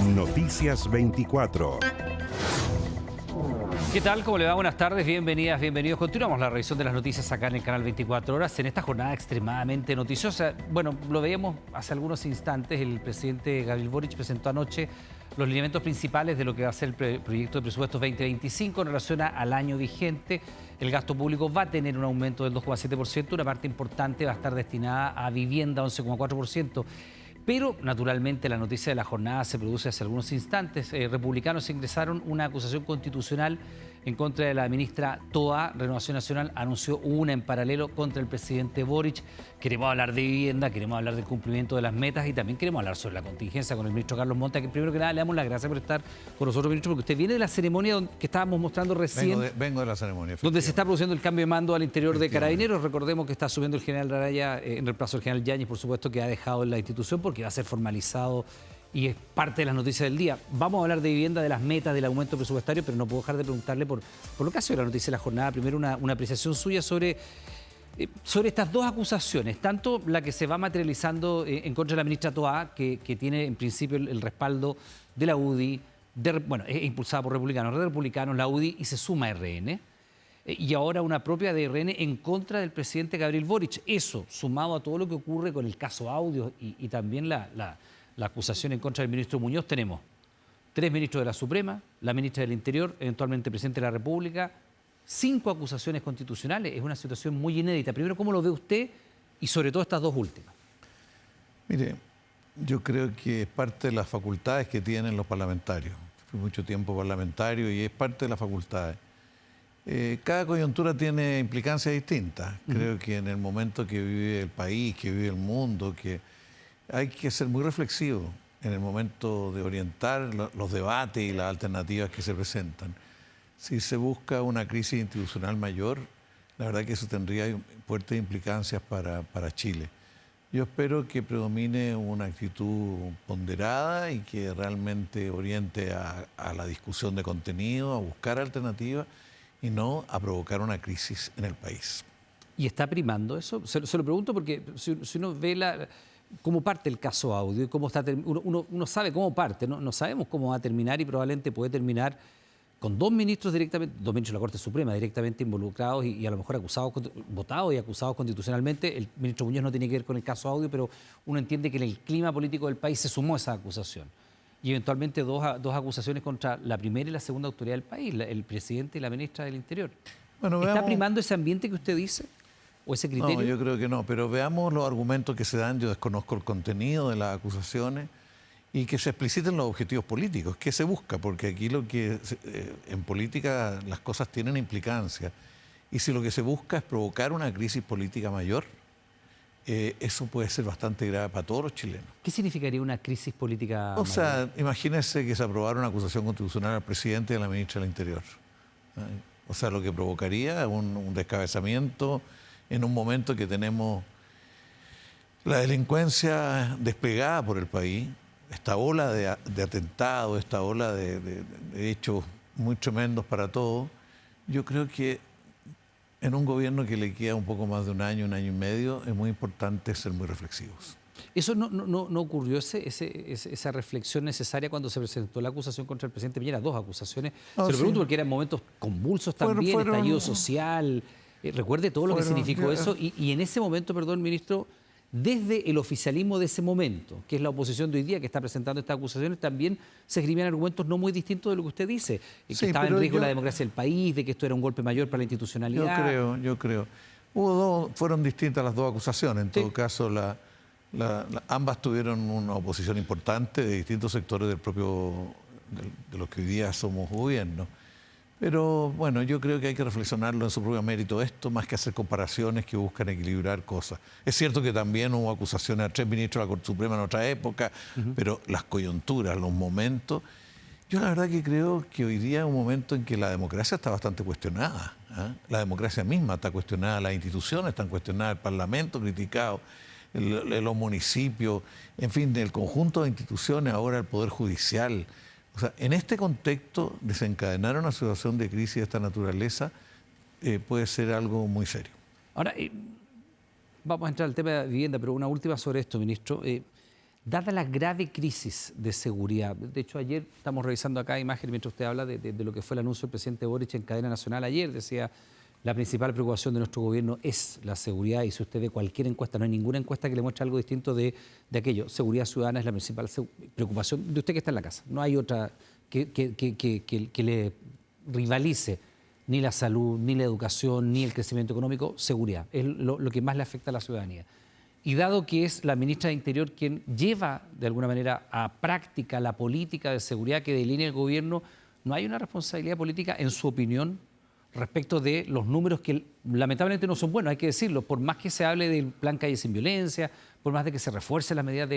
Noticias 24. ¿Qué tal? ¿Cómo le va? Buenas tardes, bienvenidas, bienvenidos. Continuamos la revisión de las noticias acá en el canal 24 Horas en esta jornada extremadamente noticiosa. Bueno, lo veíamos hace algunos instantes, el presidente Gabriel Boric presentó anoche los lineamientos principales de lo que va a ser el proyecto de presupuesto 2025 en relación al año vigente. El gasto público va a tener un aumento del 2,7%, una parte importante va a estar destinada a vivienda, 11,4%. Pero, naturalmente, la noticia de la jornada se produce hace algunos instantes. Republicanos ingresaron una acusación constitucional en contra de la ministra Toa. Renovación Nacional anunció una en paralelo contra el presidente Boric. Queremos hablar de vivienda, queremos hablar del cumplimiento de las metas y también queremos hablar sobre la contingencia con el ministro Carlos Monta, que primero que nada le damos las gracias por estar con nosotros, ministro, porque usted viene de la ceremonia que estábamos mostrando recién. Vengo de la ceremonia. Donde se está produciendo el cambio de mando al interior de Carabineros. Recordemos que está asumiendo el general Araya en reemplazo del general Yáñez, por supuesto, que ha dejado en la institución porque va a ser formalizado y es parte de las noticias del día. Vamos a hablar de vivienda, de las metas, del aumento presupuestario, pero no puedo dejar de preguntarle por lo que ha sido la noticia de la jornada. Primero, una apreciación suya sobre estas dos acusaciones, tanto la que se va materializando en contra de la ministra Toa, que tiene en principio el respaldo de la UDI, es impulsada por republicanos, la UDI, y se suma a RN. Y ahora una propia de RN en contra del presidente Gabriel Boric. Eso, sumado a todo lo que ocurre con el caso Audio y también la acusación en contra del ministro Muñoz, tenemos 3 ministros de la Suprema, la ministra del Interior, eventualmente presidente de la República, 5 acusaciones constitucionales. Es una situación muy inédita. Primero, ¿cómo lo ve usted? Y sobre todo estas dos últimas. Mire, yo creo que es parte de las facultades que tienen los parlamentarios. Fui mucho tiempo parlamentario y es parte de las facultades. Cada coyuntura tiene implicancias distintas. Creo que en el momento que vive el país, que vive el mundo, que hay que ser muy reflexivo en el momento de orientar los debates y las alternativas que se presentan. Si se busca una crisis institucional mayor, la verdad que eso tendría fuertes implicancias para Chile. Yo espero que predomine una actitud ponderada y que realmente oriente a la discusión de contenido, a buscar alternativas y no a provocar una crisis en el país. ¿Y está primando eso? Se lo pregunto porque si uno ve cómo parte el caso Audio y cómo está, uno sabe cómo parte, no sabemos cómo va a terminar y probablemente puede terminar con 2 ministros directamente, 2 ministros de la Corte Suprema directamente involucrados y a lo mejor votados y acusados constitucionalmente. El ministro Muñoz no tiene que ver con el caso Audio, pero uno entiende que en el clima político del país se sumó esa acusación. Y eventualmente dos acusaciones contra la primera y la segunda autoridad del país, el presidente y la ministra del Interior. Bueno, ¿Está primando ese ambiente que usted dice? ¿O ese criterio? No, yo creo que no, pero veamos los argumentos que se dan. Yo desconozco el contenido de las acusaciones y que se expliciten los objetivos políticos. ¿Qué se busca? Porque aquí en política las cosas tienen implicancias. Y si lo que se busca es provocar una crisis política mayor, eso puede ser bastante grave para todos los chilenos. ¿Qué significaría una crisis política mayor? O sea, imagínense que se aprobara una acusación constitucional al presidente y a la ministra del Interior. O sea, lo que provocaría un descabezamiento en un momento que tenemos la delincuencia desplegada por el país, esta ola de atentados, esta ola de hechos muy tremendos para todos. Yo creo que en un gobierno que le queda un poco más de un año y medio, es muy importante ser muy reflexivos. ¿Eso no ocurrió, esa reflexión necesaria cuando se presentó la acusación contra el presidente Piñera? 2 acusaciones. Se lo pregunto porque eran momentos convulsos también, estallido social. Recuerde todo lo que significó eso. Y en ese momento, perdón, ministro, desde el oficialismo de ese momento, que es la oposición de hoy día que está presentando estas acusaciones, también se esgrimían argumentos no muy distintos de lo que usted dice, que estaba en riesgo la democracia del país, de que esto era un golpe mayor para la institucionalidad. Yo creo. Fueron distintas las 2 acusaciones. En todo caso, ambas tuvieron una oposición importante de distintos sectores de los que hoy día somos gobierno. Pero bueno, yo creo que hay que reflexionarlo en su propio mérito esto, más que hacer comparaciones que buscan equilibrar cosas. Es cierto que también hubo acusaciones a 3 ministros de la Corte Suprema en otra época, pero las coyunturas, los momentos... Yo la verdad que creo que hoy día es un momento en que la democracia está bastante cuestionada. La democracia misma está cuestionada, las instituciones están cuestionadas, el Parlamento criticado, los municipios, en fin, del conjunto de instituciones, ahora el Poder Judicial. O sea, en este contexto, desencadenar una situación de crisis de esta naturaleza puede ser algo muy serio. Ahora, vamos a entrar al tema de vivienda, pero una última sobre esto, ministro. Dada la grave crisis de seguridad, de hecho ayer estamos revisando acá imágenes mientras usted habla de lo que fue el anuncio del presidente Boric en cadena nacional ayer, decía la principal preocupación de nuestro gobierno es la seguridad y si usted ve cualquier encuesta, no hay ninguna encuesta que le muestre algo distinto de aquello. Seguridad ciudadana es la principal preocupación de usted que está en la casa, no hay otra que le rivalice ni la salud, ni la educación, ni el crecimiento económico, seguridad, es lo que más le afecta a la ciudadanía. Y dado que es la ministra de Interior quien lleva de alguna manera a práctica la política de seguridad que delinea el gobierno, ¿no hay una responsabilidad política, en su opinión, respecto de los números que lamentablemente no son buenos, hay que decirlo, por más que se hable del plan Calle Sin Violencia, por más de que se refuercen las medidas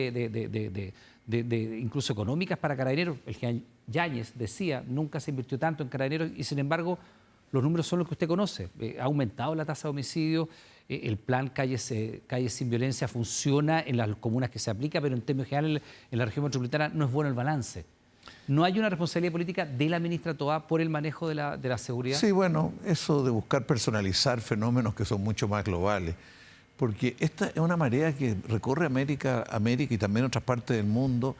incluso económicas para Carabineros, el general Yáñez decía, nunca se invirtió tanto en Carabineros y sin embargo los números son los que usted conoce, ha aumentado la tasa de homicidio, el plan Calle Sin Violencia funciona en las comunas que se aplica, pero en términos generales en la región metropolitana no es bueno el balance. ¿No hay una responsabilidad política de la ministra Toá por el manejo de la seguridad? Sí, bueno, eso de buscar personalizar fenómenos que son mucho más globales, porque esta es una marea que recorre América y también otras partes del mundo,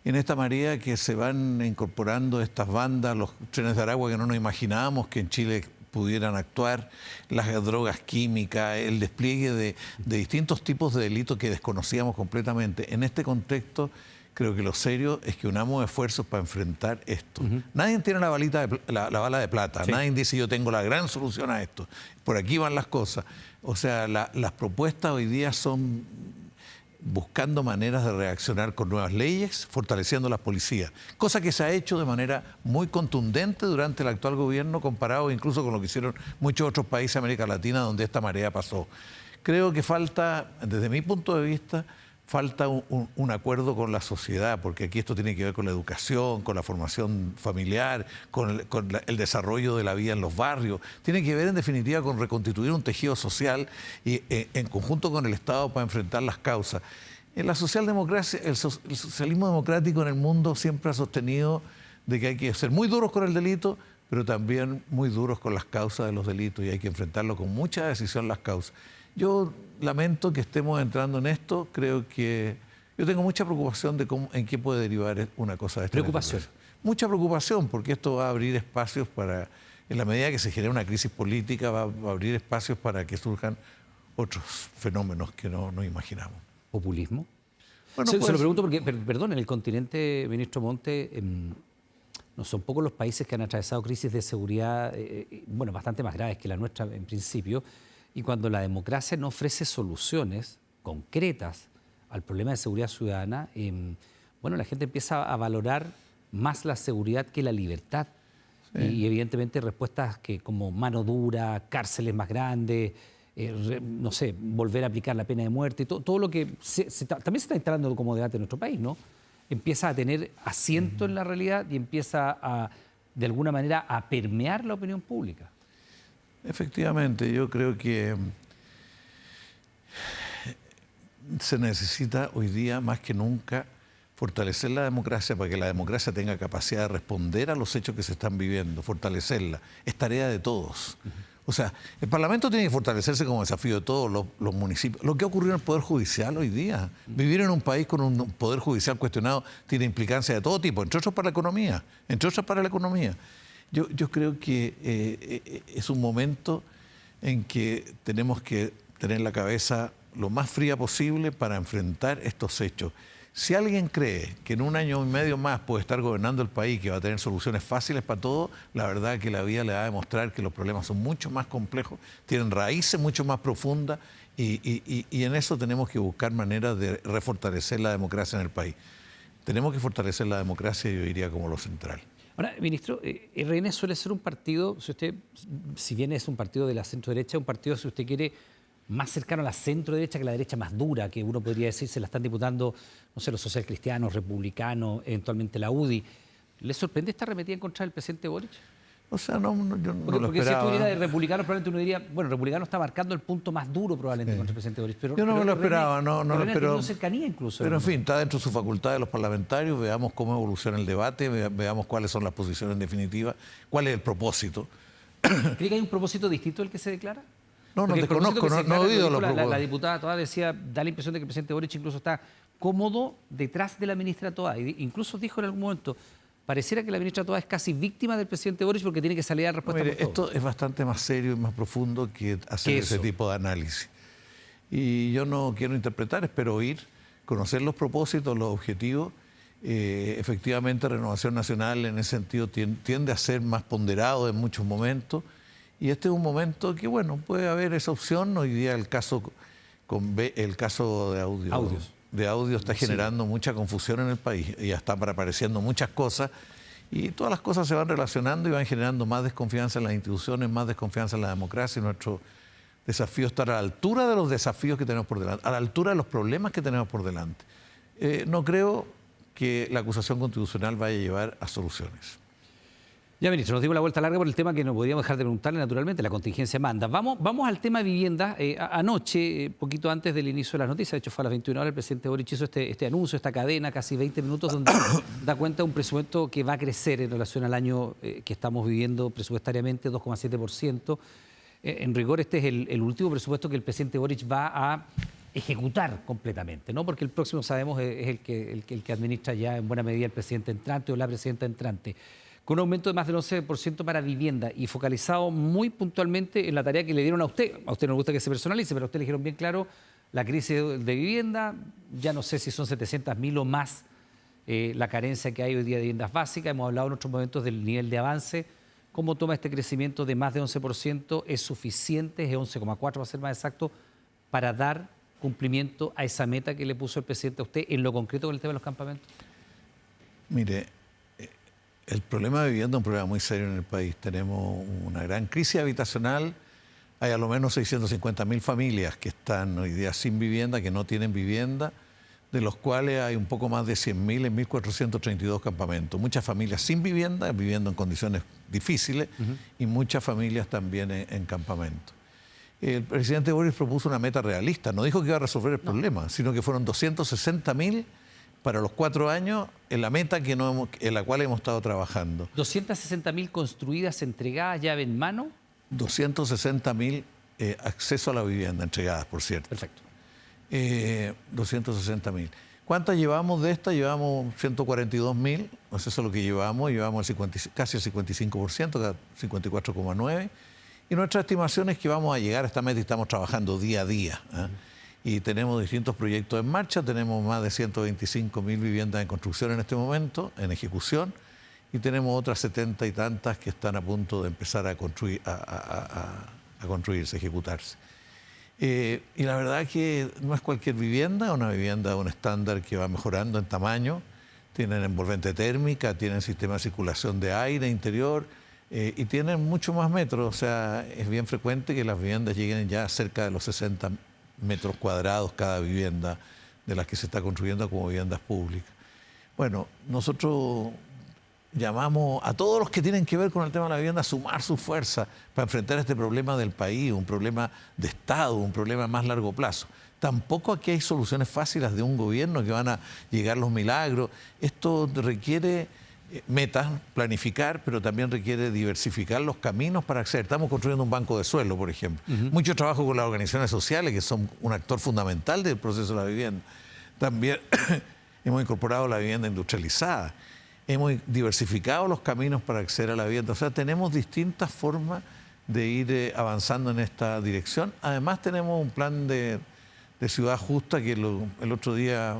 en esta marea que se van incorporando estas bandas, los trenes de Aragua que no nos imaginábamos que en Chile pudieran actuar, las drogas químicas, el despliegue de distintos tipos de delitos que desconocíamos completamente. En este contexto, creo que lo serio es que unamos esfuerzos para enfrentar esto. Nadie tiene la bala de plata, sí. Nadie dice yo tengo la gran solución a esto. Por aquí van las cosas. O sea, las propuestas hoy día son buscando maneras de reaccionar con nuevas leyes, fortaleciendo las policías, cosa que se ha hecho de manera muy contundente durante el actual gobierno, comparado incluso con lo que hicieron muchos otros países de América Latina donde esta marea pasó. Creo que falta, desde mi punto de vista, falta un acuerdo con la sociedad, porque aquí esto tiene que ver con la educación, con la formación familiar, con el desarrollo de la vida en los barrios. Tiene que ver, en definitiva, con reconstituir un tejido social y en conjunto con el Estado para enfrentar las causas. En la socialdemocracia, el socialismo democrático en el mundo siempre ha sostenido de que hay que ser muy duros con el delito, pero también muy duros con las causas de los delitos y hay que enfrentarlo con mucha decisión las causas. Yo lamento que estemos entrando en esto, creo que yo tengo mucha preocupación de en qué puede derivar una cosa de esta. ¿Preocupación? Mucha preocupación, porque esto va a abrir espacios para, en la medida que se genere una crisis política, va a abrir espacios para que surjan otros fenómenos que no imaginamos. ¿Populismo? Bueno, se lo pregunto porque, perdón, en el continente, ministro Monte, no son pocos los países que han atravesado crisis de seguridad, bueno, bastante más graves que la nuestra en principio. Y cuando la democracia no ofrece soluciones concretas al problema de seguridad ciudadana, bueno, la gente empieza a valorar más la seguridad que la libertad. Sí. Y evidentemente respuestas que como mano dura, cárceles más grandes, no sé, volver a aplicar la pena de muerte, todo lo que también se está instalando como debate en nuestro país, ¿no? Empieza a tener asiento en la realidad y empieza de alguna manera a permear la opinión pública. Efectivamente, yo creo que se necesita hoy día más que nunca fortalecer la democracia para que la democracia tenga capacidad de responder a los hechos que se están viviendo, fortalecerla. Es tarea de todos. O sea, el Parlamento tiene que fortalecerse como desafío de todos los municipios. Lo que ha ocurrido en el Poder Judicial hoy día, vivir en un país con un Poder Judicial cuestionado tiene implicancias de todo tipo, entre otros para la economía, Yo creo que es un momento en que tenemos que tener la cabeza lo más fría posible para enfrentar estos hechos. Si alguien cree que en 1 año y medio más puede estar gobernando el país, que va a tener soluciones fáciles para todo, la verdad es que la vida le va a demostrar que los problemas son mucho más complejos, tienen raíces mucho más profundas y en eso tenemos que buscar maneras de refortalecer la democracia en el país. Tenemos que fortalecer la democracia, yo diría, como lo central. Ahora, ministro, RN suele ser un partido, si bien es un partido de la centro-derecha, un partido, si usted quiere, más cercano a la centro-derecha que a la derecha más dura, que uno podría decir se la están disputando, no sé, los socialcristianos, republicanos, eventualmente la UDI. ¿Le sorprende esta arremetida en contra del presidente Boric? O sea, yo no lo esperaba. Porque si estuviera de republicanos, probablemente uno diría, bueno, republicano está marcando el punto más duro probablemente contra el presidente Boric. Pero, yo no me lo esperaba, no lo esperaba. Cercanía incluso. Pero en fin, está dentro de su facultad de los parlamentarios, veamos cómo evoluciona el debate, veamos cuáles son las posiciones definitivas, cuál es el propósito. ¿Cree que hay un propósito distinto del que se declara? No, no Porque te el propósito conozco, que se no he declara en oído la los película, la propósitos. diputada Toá decía, da la impresión de que el presidente Boric incluso está cómodo detrás de la ministra Toá. Incluso dijo en algún momento, pareciera que la ministra Toá es casi víctima del presidente Boric porque tiene que salir a dar respuesta Mire, por todo. esto es bastante más serio y más profundo que hacer ese tipo de análisis. Y yo no quiero interpretar, espero oír, conocer los propósitos, los objetivos. Efectivamente, Renovación Nacional en ese sentido tiende a ser más ponderado en muchos momentos. Y este es un momento que, bueno, puede haber esa opción. Hoy día el caso de audio está generando mucha confusión en el país. Y ya están apareciendo muchas cosas. Y todas las cosas se van relacionando y van generando más desconfianza en las instituciones, más desconfianza en la democracia. Y nuestro desafío es estar a la altura de los desafíos que tenemos por delante, a la altura de los problemas que tenemos por delante. No creo que la acusación constitucional vaya a llevar a soluciones. Ya, ministro, nos dimos la vuelta larga por el tema que no podíamos dejar de preguntarle, naturalmente, la contingencia manda. Vamos al tema vivienda. Anoche, poquito antes del inicio de las noticias, de hecho fue a las 21 horas, el presidente Boric hizo este anuncio, esta cadena, casi 20 minutos, donde da cuenta de un presupuesto que va a crecer en relación al año que estamos viviendo presupuestariamente, 2,7%. En rigor, este es el último presupuesto que el presidente Boric va a ejecutar completamente, ¿no? Porque el próximo, sabemos, es el que administra ya en buena medida el presidente entrante o la presidenta entrante, con un aumento de más del 11% para vivienda y focalizado muy puntualmente en la tarea que le dieron a usted. A usted no le gusta que se personalice, pero a usted le dijeron bien claro la crisis de vivienda, ya no sé si son 700.000 o más la carencia que hay hoy día de viviendas básicas. Hemos hablado en otros momentos del nivel de avance. ¿Cómo toma este crecimiento de más de 11%? ¿Es suficiente? ¿Es 11,4% para ser más exacto? Para dar cumplimiento a esa meta que le puso el presidente a usted en lo concreto con el tema de los campamentos. Mire, el problema de vivienda es un problema muy serio en el país. Tenemos una gran crisis habitacional. Hay a lo menos 650.000 familias que están hoy día sin vivienda, que no tienen vivienda, de los cuales hay un poco más de 100.000 en 1.432 campamentos. Muchas familias sin vivienda, viviendo en condiciones difíciles, y muchas familias también en campamentos. El presidente Boric propuso una meta realista. No dijo que iba a resolver el problema, sino que fueron 260.000 para los 4 años en la meta en la cual hemos estado trabajando. 260.000 construidas, entregadas, llave en mano. 260.000 acceso a la vivienda entregadas, por cierto. Perfecto. 260.000. ¿Cuántas llevamos de estas? Llevamos 142.000, eso es lo que llevamos casi el 55%, 54,9%. Y nuestra estimación es que vamos a llegar a esta meta y estamos trabajando día a día. Y tenemos distintos proyectos en marcha, tenemos más de 125.000 viviendas en construcción en este momento, en ejecución, y tenemos otras 70 y tantas que están a punto de empezar a construirse, ejecutarse. Y la verdad es que no es cualquier vivienda, una vivienda de un estándar que va mejorando en tamaño, tienen envolvente térmica, tienen sistema de circulación de aire interior, y tienen mucho más metros. O sea, es bien frecuente que las viviendas lleguen ya cerca de los 60 metros cuadrados cada vivienda de las que se está construyendo como viviendas públicas. Bueno, nosotros llamamos a todos los que tienen que ver con el tema de la vivienda a sumar su fuerza para enfrentar este problema del país, un problema de Estado, un problema a más largo plazo. Tampoco aquí hay soluciones fáciles de un gobierno que van a llegar los milagros. Esto requiere metas, planificar, pero también requiere diversificar los caminos para acceder. Estamos construyendo un banco de suelo, por ejemplo. Mucho trabajo con las organizaciones sociales, que son un actor fundamental del proceso de la vivienda. También hemos incorporado la vivienda industrializada. Hemos diversificado los caminos para acceder a la vivienda. O sea, tenemos distintas formas de ir avanzando en esta dirección. Además, tenemos un plan de ciudad justa que el otro día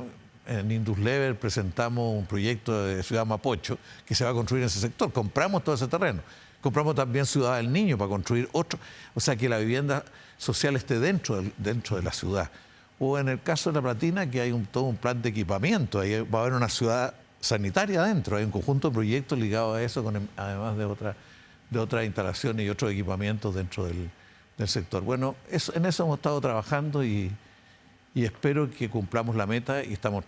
en Induslever presentamos un proyecto de Ciudad Mapocho que se va a construir en ese sector. Compramos todo ese terreno. Compramos también Ciudad del Niño para construir otro. O sea, que la vivienda social esté dentro de la ciudad. O en el caso de La Platina, que hay todo un plan de equipamiento. Ahí va a haber una ciudad sanitaria adentro. Hay un conjunto de proyectos ligados a eso, además de otras instalaciones y otros equipamientos dentro del sector. Bueno, en eso hemos estado trabajando y espero que cumplamos la meta y estamos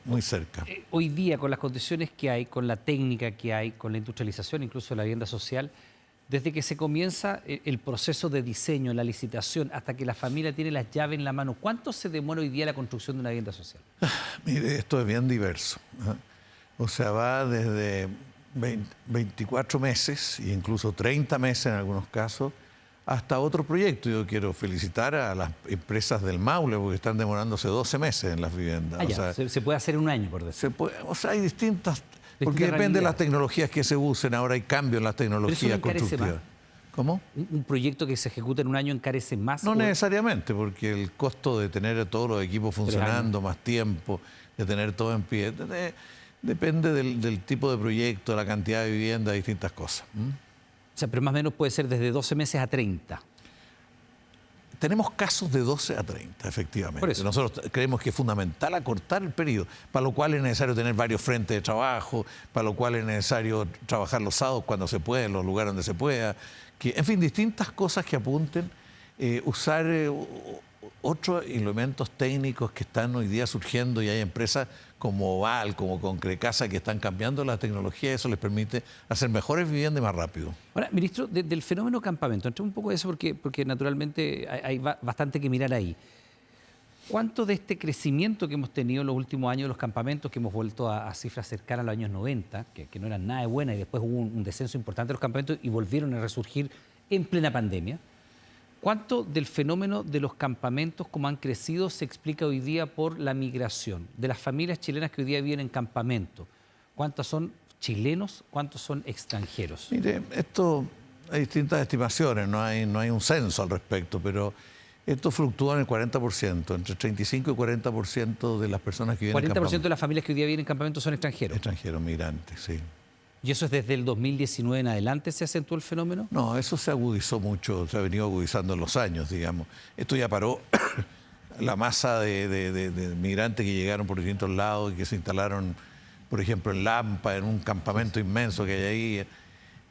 muy cerca. Hoy día, con las condiciones que hay, con la técnica que hay, con la industrialización incluso de la vivienda social, desde que se comienza el proceso de diseño, la licitación, hasta que la familia tiene las llaves en la mano, ¿cuánto se demora hoy día la construcción de una vivienda social? Mire, esto es bien diverso. O sea, va desde 24 meses, e incluso 30 meses en algunos casos, hasta otro proyecto. Yo quiero felicitar a las empresas del Maule porque están demorándose 12 meses en las viviendas. O sea, se puede hacer en un año, por decir. Hay distintas... Porque depende de las tecnologías que se usen. Ahora hay cambios en las tecnologías constructivas. ¿Cómo? ¿Un proyecto que se ejecuta en un año encarece más? No necesariamente, porque el costo de tener todos los equipos funcionando, más tiempo, de tener todo en pie, depende del tipo de proyecto, de la cantidad de vivienda, distintas cosas. O sea, pero más o menos puede ser desde 12 meses a 30. Tenemos casos de 12 a 30, efectivamente. Por eso. Nosotros creemos que es fundamental acortar el periodo, para lo cual es necesario tener varios frentes de trabajo, para lo cual es necesario trabajar los sábados cuando se puede, en los lugares donde se pueda. En fin, distintas cosas que apunten, usar otros elementos técnicos que están hoy día surgiendo, y hay empresas como Oval, como Concrecasa, que están cambiando la tecnología, y eso les permite hacer mejores viviendas más rápido. Ahora, ministro, del fenómeno campamento, entremos un poco de eso porque naturalmente hay bastante que mirar ahí. ¿Cuánto de este crecimiento que hemos tenido en los últimos años de los campamentos, que hemos vuelto a cifras cercanas a los años 90, que no eran nada de buenas, y después hubo un descenso importante de los campamentos y volvieron a resurgir en plena pandemia? ¿Cuánto del fenómeno de los campamentos, como han crecido, se explica hoy día por la migración de las familias chilenas que hoy día viven en campamento? ¿Cuántos son chilenos? ¿Cuántos son extranjeros? Mire, esto hay distintas estimaciones, no hay un censo al respecto, pero esto fluctúa en el 40%, entre 35 y 40% de las personas que viven en campamento. 40% de las familias que hoy día viven en campamento son extranjeros. Extranjeros, migrantes, sí. ¿Y eso es desde el 2019 en adelante se acentuó el fenómeno? No, eso se agudizó mucho, se ha venido agudizando en los años, digamos. Esto ya paró. La masa de migrantes que llegaron por distintos lados y que se instalaron, por ejemplo, en Lampa, en un campamento inmenso que hay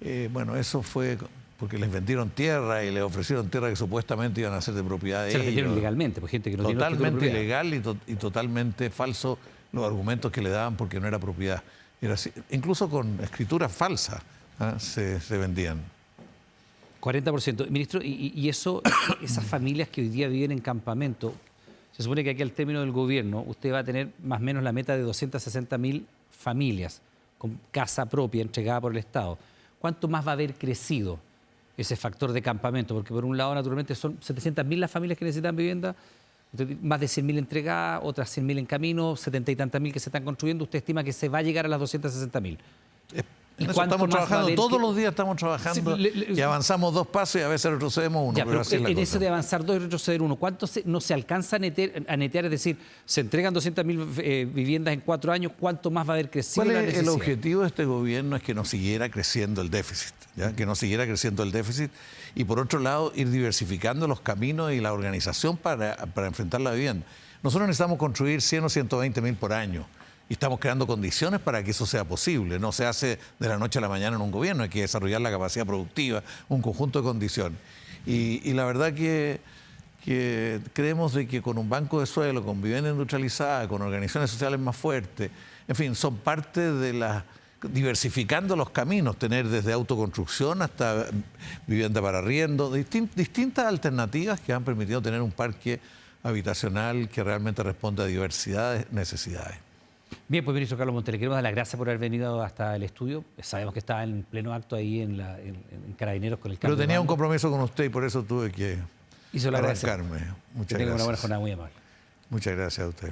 ahí. Bueno, eso fue porque les vendieron tierra y les ofrecieron tierra que supuestamente iban a ser de propiedad de ellos. Se las vendieron ilegalmente, pues gente que no tiene totalmente ilegal y totalmente falso los argumentos que le daban porque no era propiedad. Era así. Incluso con escrituras falsas se vendían. 40%. Ministro, y eso, esas familias que hoy día viven en campamento, se supone que aquí al término del gobierno usted va a tener más o menos la meta de 260.000 familias con casa propia entregada por el Estado. ¿Cuánto más va a haber crecido ese factor de campamento? Porque por un lado, naturalmente, son 700.000 las familias que necesitan vivienda, más de 100.000 entregadas, otras 100.000 en camino, 70 y tantas mil que se están construyendo. ¿Usted estima que se va a llegar a las 260.000? En eso estamos trabajando, todos los días estamos trabajando, y avanzamos 2 pasos y a veces retrocedemos 1. Ya, pero en eso de avanzar 2 y retroceder 1, ¿cuánto no se alcanza a netear? Es decir, se entregan 200.000 viviendas en 4 años, ¿cuánto más va a haber crecido la necesidad? El objetivo de este gobierno es que no siguiera creciendo el déficit, ¿ya? Que no siguiera creciendo el déficit, y por otro lado ir diversificando los caminos y la organización para enfrentar la vivienda. Nosotros necesitamos construir 100 o 120.000 por año. Y estamos creando condiciones para que eso sea posible. No se hace de la noche a la mañana en un gobierno, hay que desarrollar la capacidad productiva, un conjunto de condiciones. Y la verdad que creemos de que con un banco de suelo, con vivienda industrializada, con organizaciones sociales más fuertes, en fin, son parte de diversificando los caminos, tener desde autoconstrucción hasta vivienda para arriendo, distintas alternativas que han permitido tener un parque habitacional que realmente responde a diversidades, necesidades. Bien, pues ministro Carlos Montes, le queremos dar las gracias por haber venido hasta el estudio. Sabemos que estaba en pleno acto ahí en Carabineros con el cambio. Pero tenía un compromiso con usted y por eso tuve que arrancarme. Muchas gracias. Que tenga una buena jornada, muy amable. Muchas gracias a usted.